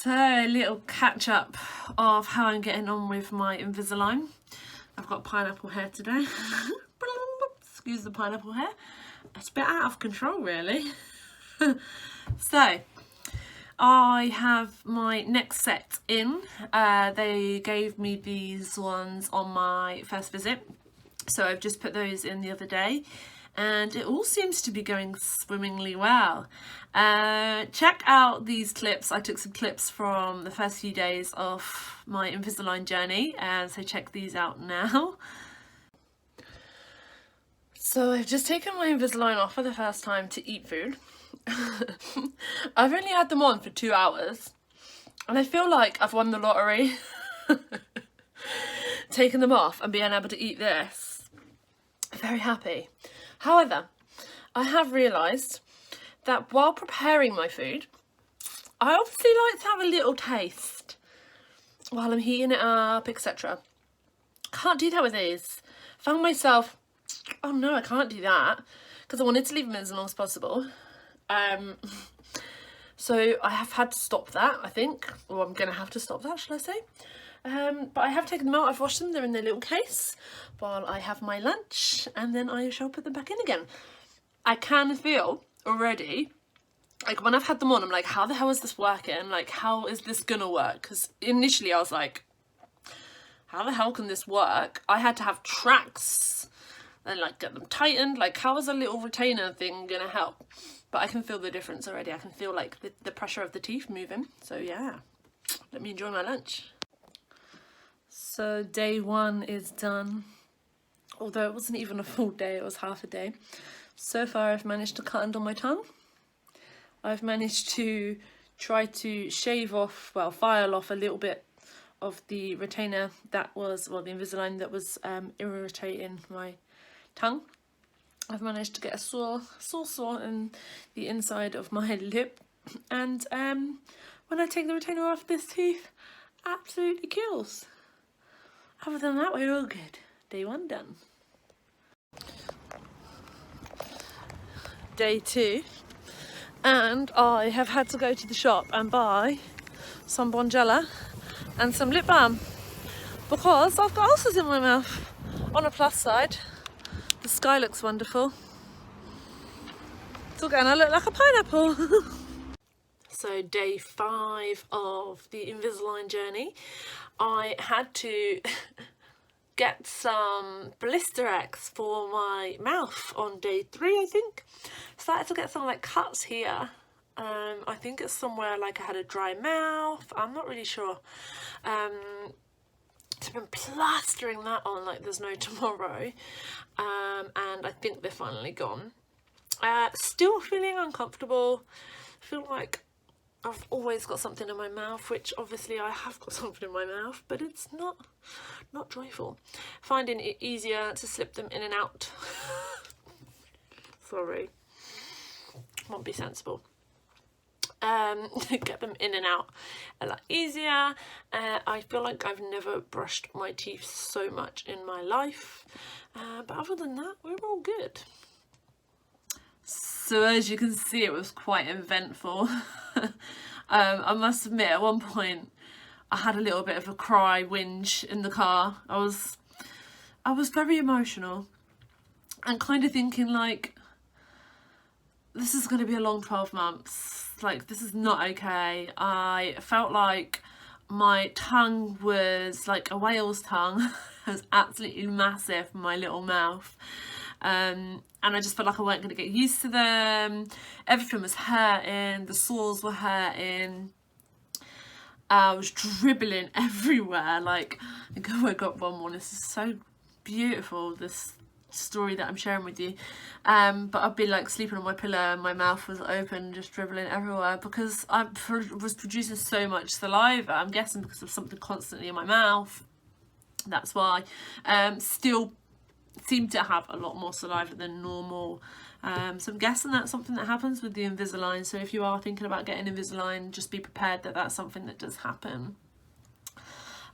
So a little catch up of how I'm getting on with my Invisalign. I've got pineapple hair today. Excuse the pineapple hair. It's a bit out of control really. So I have my next set in. They gave me these ones on my first visit. So I've just put those in the other day. And it all seems to be going swimmingly well. Check out these clips. I took some clips from the first few days of my Invisalign journey, and so check these out now. So I've just taken my Invisalign off for the first time to eat food. I've only had them on for 2 hours, and I feel like I've won the lottery. Taking them off and being able to eat this. I'm very happy. However, I have realised that while preparing my food, I obviously like to have a little taste while I'm heating it up, etc. Can't do that with these. Found myself, oh no, I can't do that, because I wanted to leave them as long as possible. So I have had to stop that, I think, or I'm going to have to stop that, shall I say. But I have taken them out, I've washed them, they're in their little case while I have my lunch, and then I shall put them back in again. I can feel already, like when I've had them on, I'm like, how the hell is this working? Like, how is this gonna work? Because initially I was like, how the hell can this work? I had to have tracks and like get them tightened. Like, how is a little retainer thing gonna help? But I can feel the difference already. I can feel like the pressure of the teeth moving. So yeah, let me enjoy my lunch. So day one is done, although it wasn't even a full day, it was half a day. So far I've managed to cut under my tongue. I've managed to try to shave off, well, file off a little bit of the retainer that was, well, the Invisalign that was irritating my tongue. I've managed to get a sore in the inside of my lip, and when I take the retainer off, this tooth absolutely kills. Other than that, we're all good. Day one done. Day two, and I have had to go to the shop and buy some Bonjela and some lip balm because I've got ulcers in my mouth. On a plus side, the sky looks wonderful. It's all going to look like a pineapple. So day 5 of the Invisalign journey, I had to get some blister X for my mouth on day 3, I think. Started to get some like cuts here. I think it's somewhere like I had a dry mouth. I'm not really sure. So I've been plastering that on like there's no tomorrow. And I think they're finally gone. Still feeling uncomfortable. Feel like I've always got something in my mouth, which obviously I have got something in my mouth, but it's not joyful. Finding it easier to slip them in and out. Sorry, won't be sensible. Get them in and out a lot easier. I feel like I've never brushed my teeth so much in my life, but other than that, we're all good. So as you can see, it was quite eventful. I must admit, at one point I had a little bit of a cry whinge in the car. I was very emotional and kind of thinking like, this is going to be a long 12 months. Like, this is not okay. I felt like my tongue was like a whale's tongue. It was absolutely massive in my little mouth. And I just felt like I weren't going to get used to them. Everything was hurting, the sores were hurting. I was dribbling everywhere. Like, I think I woke up one morning, this is so beautiful, this story that I'm sharing with you. But I'd be like sleeping on my pillow and my mouth was open, just dribbling everywhere because I was producing so much saliva. I'm guessing because of something constantly in my mouth. That's why. Still seem to have a lot more saliva than normal, so I'm guessing that's something that happens with the Invisalign. So if you are thinking about getting Invisalign, just be prepared that that's something that does happen.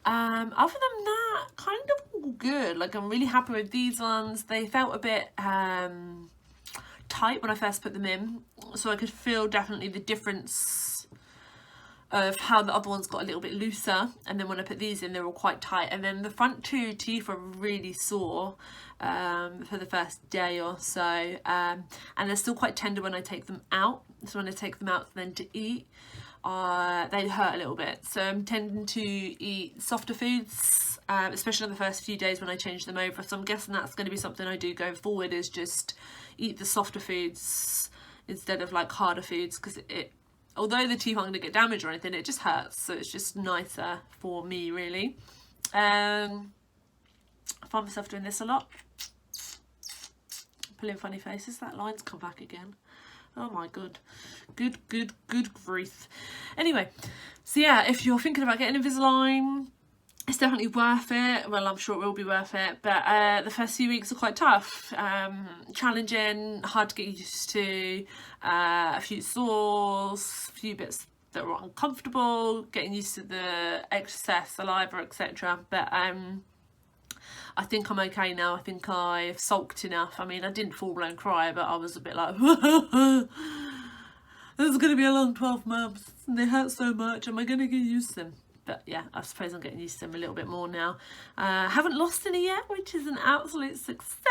Other than that, kind of all good. Like, I'm really happy with these ones. They felt a bit tight when I first put them in, so I could feel definitely the difference of how the other ones got a little bit looser, and then when I put these in, they're all quite tight, and then the front two teeth are really sore for the first day or so, and they're still quite tender when I take them out. So when I take them out then to eat, they hurt a little bit, so I'm tending to eat softer foods, especially in the first few days when I change them over. So I'm guessing that's going to be something I do going forward, is just eat the softer foods instead of like harder foods, because although the teeth aren't going to get damaged or anything, it just hurts, so it's just nicer for me, really. I find myself doing this a lot, pulling funny faces. That line's come back again. Oh my good grief. Anyway, so yeah, if you're thinking about getting Invisalign, it's definitely worth it. Well, I'm sure it will be worth it, but the first few weeks are quite tough, challenging, hard to get used to, a few sores, a few bits that were uncomfortable, getting used to the excess saliva, etc. But I think I'm okay now. I think I've sulked enough. I mean, I didn't full-blown cry, but I was a bit like, this is going to be a long 12 months, and they hurt so much. Am I going to get used to them? But yeah, I suppose I'm getting used to them a little bit more now. Haven't lost any yet, which is an absolute success.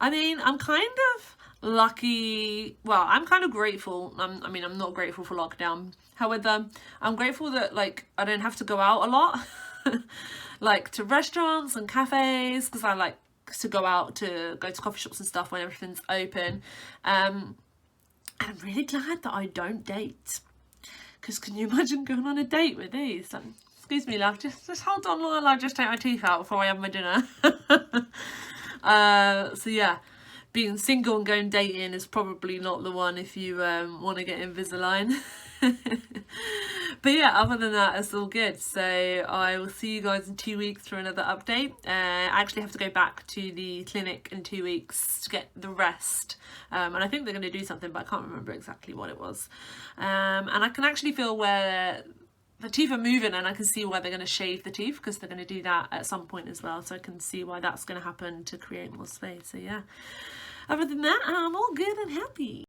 I mean, I'm kind of lucky. Well, I'm kind of grateful. I mean, I'm not grateful for lockdown. However, I'm grateful that, like, I don't have to go out a lot. Like to restaurants and cafes, because I like to go to coffee shops and stuff when everything's open. And I'm really glad that I don't date, because can you imagine going on a date with these? Excuse me, love, just hold on while I just take my teeth out before I have my dinner. So yeah, being single and going dating is probably not the one if you want to get Invisalign. But yeah, other than that, it's all good. So I will see you guys in 2 weeks for another update. I actually have to go back to the clinic in 2 weeks to get the rest, and I think they're going to do something, but I can't remember exactly what it was. And I can actually feel where the teeth are moving, and I can see why they're going to shave the teeth, because they're going to do that at some point as well. So I can see why that's going to happen to create more space. So yeah, other than that, I'm all good and happy.